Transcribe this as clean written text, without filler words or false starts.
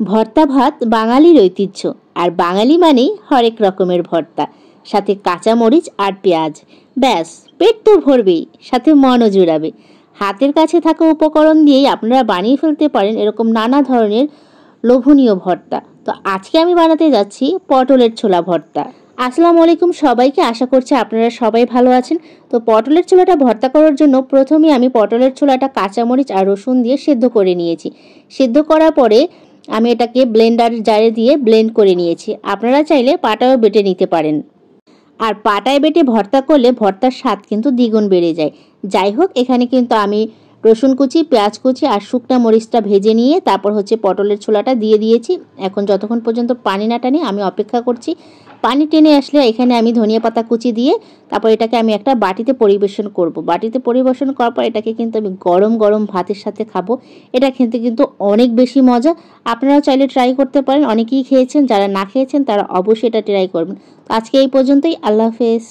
ভর্তা ভাত বাঙালির ঐতিহ্য, আর বাঙালি মানেই হরেক রকমের ভর্তা, সাথে কাঁচা মরিচ আর পেঁয়াজ। ব্যাস, পেট তো ভরবেই, সাথে মনও জুড়াবে। হাতের কাছে থাকা উপকরণ দিয়েই আপনারা বানিয়ে ফেলতে পারেন এরকম নানা ধরনের লোভনীয় ভর্তা। তো আজকে আমি বানাতে যাচ্ছি পটলের ছোলা ভর্তা। আসসালামু আলাইকুম সবাইকে, আশা করছি আপনারা সবাই ভালো আছেন। তো পটলের ছোলাটা ভর্তা করার জন্য প্রথমে আমি পটলের ছোলাটা কাঁচামরিচ আর রসুন দিয়ে সেদ্ধ করে নিয়েছি। সেদ্ধ করার পরে আমি এটাকে ব্লেন্ডার জারে দিয়ে ব্লেন্ড করে নিয়েছি। আপনারা চাইলে পাটায়ও বেটে নিতে পারেন। আর পাটায় বেটে ভর্তা করলে ভর্তার স্বাদ কিন্তু দ্বিগুণ বেড়ে যায়। যাই হোক, এখানে কিন্তু আমি রসুন কুচি, পেঁয়াজ কুচি আর শুকনা মরিচটা ভেজে নিয়ে তারপর পটলের ছোলাটা দিয়ে দিয়েছি। এখন যতক্ষণ পর্যন্ত পানি না টানে আমি অপেক্ষা করছি। পানি টেনে আসলে এখানে আমি ধনিয়া পাতা কুচি দিয়ে তারপর এটাকে আমি একটা বাটিতে পরিবেশন করব। বাটিতে পরিবেশন করার পর এটাকে কিন্তু আমি গরম গরম ভাতের সাথে খাবো। এটা খেতে কিন্তু অনেক বেশি মজা। আপনারাও চাইলে ট্রাই করতে পারেন। অনেকেই খেয়েছেন, যারা না খেয়েছেন তারা অবশ্যই এটা ট্রাই করবেন। আজকে এই পর্যন্তই। আল্লাহ হাফেজ।